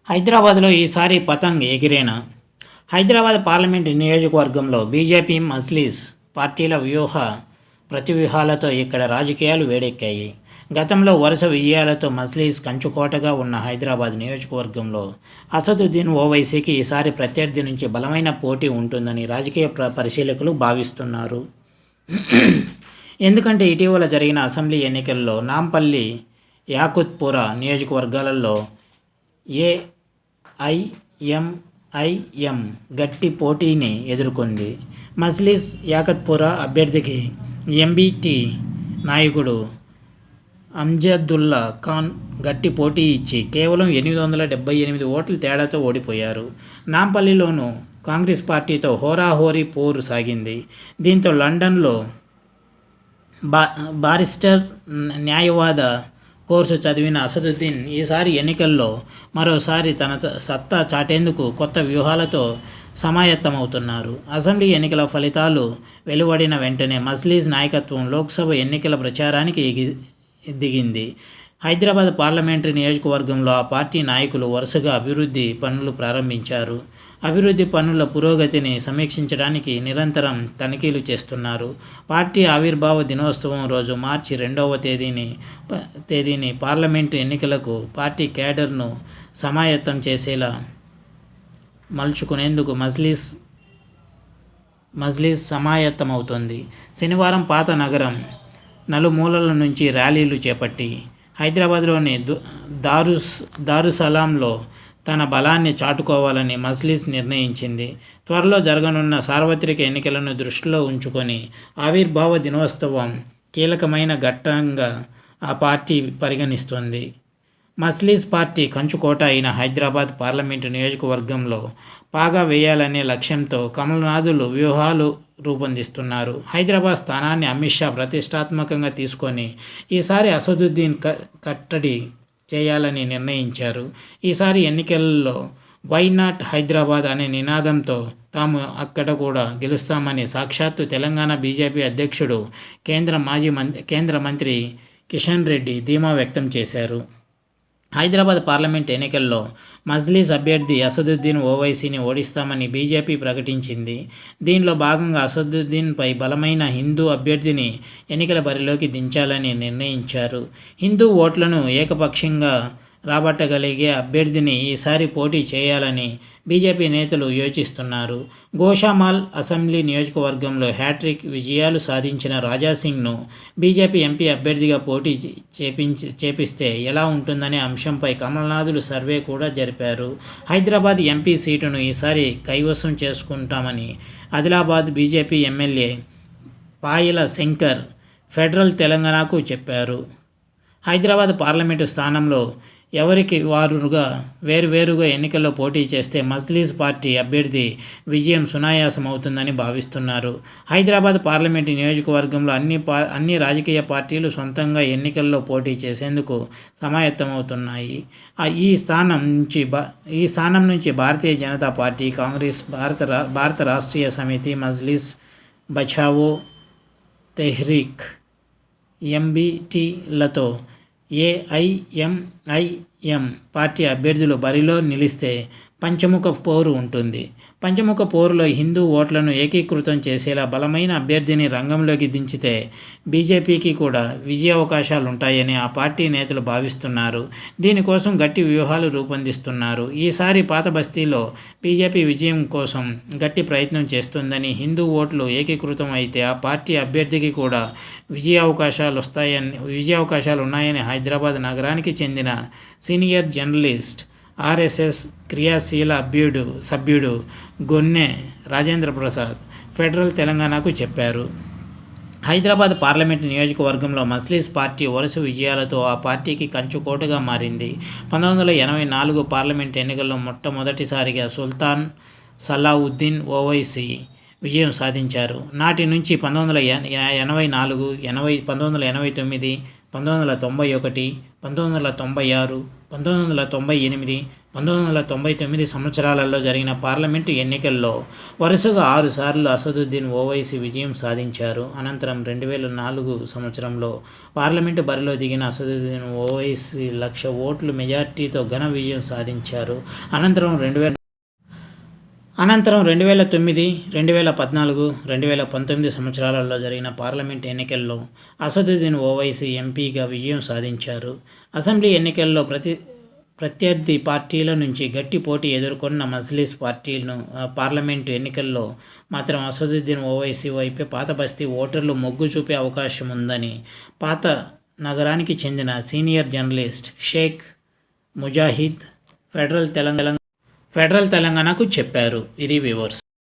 హైదరాబాద్లో ఈసారి పతంగ్ ఎగిరేనా? హైదరాబాద్ పార్లమెంటు నియోజకవర్గంలో బీజేపీ, మజ్లిస్ పార్టీల ప్రతివ్యూహాలతో ఇక్కడ రాజకీయాలు వేడెక్కాయి. గతంలో వరుస విజయాలతో మజ్లిస్ కంచుకోటగా ఉన్న హైదరాబాద్ నియోజకవర్గంలో అసదుద్దీన్ ఓవైసీకి ఈసారి ప్రత్యర్థి నుంచి బలమైన పోటీ ఉంటుందని రాజకీయ పరిశీలకులు భావిస్తున్నారు. ఎందుకంటే ఇటీవల జరిగిన అసెంబ్లీ ఎన్నికల్లో నాంపల్లి, యాకుత్పురా నియోజకవర్గాలలో ఏఐఎంఐఎం గట్టి పోటీని ఎదుర్కొంది. మజ్లిస్ యాకుత్పురా అభ్యర్థికి ఎంబీటీ నాయకుడు అమ్జదుల్లా ఖాన్ గట్టి పోటీ ఇచ్చి కేవలం 878 ఓట్ల తేడాతో ఓడిపోయారు. నాంపల్లిలోనూ కాంగ్రెస్ పార్టీతో హోరాహోరీ పోరు సాగింది. దీంతో లండన్లో బారిస్టర్ న్యాయవాద కోర్సు చదివిన అసదుద్దీన్ ఈసారి ఎన్నికల్లో మరోసారి తన సత్తా చాటేందుకు కొత్త వ్యూహాలతో సమాయత్తమవుతున్నారు. అసెంబ్లీ ఎన్నికల ఫలితాలు వెలువడిన వెంటనే మజ్లిస్ నాయకత్వం లోక్సభ ఎన్నికల ప్రచారానికి దిగింది. హైదరాబాద్ పార్లమెంటరీ నియోజకవర్గంలో ఆ పార్టీ నాయకులు వరుసగా అభివృద్ధి పనులు ప్రారంభించారు. అభివృద్ధి పనుల పురోగతిని సమీక్షించడానికి నిరంతరం తనిఖీలు చేస్తున్నారు. పార్టీ ఆవిర్భావ దినోత్సవం రోజు మార్చి 2వ తేదీని పార్లమెంటు ఎన్నికలకు పార్టీ కేడర్ను సమాయత్తం చేసేలా మలుచుకునేందుకు మజ్లిస్ సమాయత్తమవుతోంది. శనివారం పాత నగరం నలుమూలల నుంచి ర్యాలీలు చేపట్టి హైదరాబాద్లోని దారుసలాంలో తన బలాన్ని చాటుకోవాలని మజ్లిస్ నిర్ణయించింది. త్వరలో జరగనున్న సార్వత్రిక ఎన్నికలను దృష్టిలో ఉంచుకొని ఆవిర్భావ దినోత్సవం కీలకమైన ఘట్టంగా ఆ పార్టీ పరిగణిస్తోంది. మజ్లిస్ పార్టీ కంచుకోట అయిన హైదరాబాద్ పార్లమెంటు నియోజకవర్గంలో పాగా వేయాలనే లక్ష్యంతో కమలనాథులు వ్యూహాలు రూపొందిస్తున్నారు. హైదరాబాద్ స్థానాన్ని అమిత్ షా ప్రతిష్టాత్మకంగా తీసుకొని ఈసారి అసదుద్దీన్ కట్టడి చేయాలని నిర్ణయించారు. ఈసారి ఎన్నికల్లో వై నాట్ హైదరాబాద్ అనే నినాదంతో తాము అక్కడ కూడా గెలుస్తామని సాక్షాత్తు తెలంగాణ బీజేపీ అధ్యక్షుడు కేంద్ర మంత్రి కిషన్ రెడ్డి ధీమా వ్యక్తం చేశారు. హైదరాబాద్ పార్లమెంట్ ఎన్నికల్లో మజ్లిస్ అభ్యర్థి అసదుద్దీన్ ఓవైసీని ఓడిస్తామని బీజేపీ ప్రకటించింది. దీనిలో భాగంగా అసదుద్దీన్పై బలమైన హిందూ అభ్యర్థిని ఎన్నికల బరిలోకి దించాలని నిర్ణయించారు. హిందూ ఓట్లను ఏకపక్షంగా రాబట్టగలిగే అభ్యర్థిని ఈసారి పోటీ చేయాలని బీజేపీ నేతలు యోచిస్తున్నారు. గోషామాల్ అసెంబ్లీ నియోజకవర్గంలో హ్యాట్రిక్ విజయాలు సాధించిన రాజాసింగ్ను బీజేపీ ఎంపీ అభ్యర్థిగా పోటీ చేపిస్తే ఎలా ఉంటుందనే అంశంపై కమలనాథులు సర్వే కూడా జరిపారు. హైదరాబాద్ ఎంపీ సీటును ఈసారి కైవసం చేసుకుంటామని ఆదిలాబాద్ బీజేపీ ఎమ్మెల్యే పాయల శంకర్ ఫెడరల్ తెలంగాణకు చెప్పారు. హైదరాబాద్ పార్లమెంటు స్థానంలో ఎవరికి వారుగా వేరువేరుగా ఎన్నికల్లో పోటీ చేస్తే మజ్లిస్ పార్టీ అభ్యర్థి విజయం సునాయాసమవుతుందని భావిస్తున్నారు. హైదరాబాద్ పార్లమెంటు నియోజకవర్గంలో అన్ని రాజకీయ పార్టీలు సొంతంగా ఎన్నికల్లో పోటీ చేసేందుకు సమాయత్తమవుతున్నాయి. ఈ స్థానం నుంచి భారతీయ జనతా పార్టీ, కాంగ్రెస్, భారత రాష్ట్రీయ సమితి, మజ్లిస్, బచావో తెహ్రీక్, ఎంబీటీలతో ఏఐఎంఐఎం పార్టీ అభ్యర్థులు బరిలో నిలిస్తే పంచముఖ పోరు ఉంటుంది. పంచముఖ పోరులో హిందూ ఓట్లను ఏకీకృతం చేసేలా బలమైన అభ్యర్థిని రంగంలోకి దించితే బీజేపీకి కూడా విజయావకాశాలుంటాయని ఆ పార్టీ నేతలు భావిస్తున్నారు. దీనికోసం గట్టి వ్యూహాలు రూపొందిస్తున్నారు. ఈసారి పాత బస్తీలో బీజేపీ విజయం కోసం గట్టి ప్రయత్నం చేస్తుందని, హిందూ ఓట్లు ఏకీకృతం అయితే ఆ పార్టీ అభ్యర్థికి కూడా విజయావకాశాలు ఉన్నాయని హైదరాబాద్ నగరానికి చెందిన సీనియర్ జర్నలిస్ట్, ఆర్ఎస్ఎస్ క్రియాశీల సభ్యుడు గొన్నె రాజేంద్ర ప్రసాద్ ఫెడరల్ తెలంగాణకు చెప్పారు. హైదరాబాద్ పార్లమెంటు నియోజకవర్గంలో మజ్లిస్ పార్టీ వరుస విజయాలతో ఆ పార్టీకి కంచుకోటగా మారింది. 1984 పార్లమెంటు ఎన్నికల్లో మొట్టమొదటిసారిగా సుల్తాన్ సలావుద్దీన్ ఓవైసీ విజయం సాధించారు. నాటి నుంచి 1984, 1989, 1991, 1996, 1998, 1999 సంవత్సరాలలో జరిగిన పార్లమెంటు ఎన్నికల్లో వరుసగా 6 సార్లు అసదుద్దీన్ ఓవైసీ విజయం సాధించారు. అనంతరం 2004 సంవత్సరంలో పార్లమెంటు బరిలో దిగిన అసదుద్దీన్ ఓవైసీ 1,00,000 ఓట్ల మెజార్టీతో ఘన విజయం సాధించారు. అనంతరం 2009, 2014, 2019 సంవత్సరాలలో జరిగిన పార్లమెంట్ ఎన్నికల్లో అసదుద్దీన్ ఓవైసీ ఎంపీగా విజయం సాధించారు. అసెంబ్లీ ఎన్నికల్లో ప్రత్యర్థి పార్టీల నుంచి గట్టి పోటీ ఎదుర్కొన్న మజ్లిస్ పార్లమెంటు ఎన్నికల్లో మాత్రం అసదుద్దీన్ ఓవైసీ వైపే పాత బస్తీ ఓటర్లు మొగ్గు చూపే అవకాశం ఉందని పాత నగరానికి చెందిన senior journalist Shaikh Mujahid Federal తెలంగాణకు చెప్పారు. ఇది వ్యూవర్స్.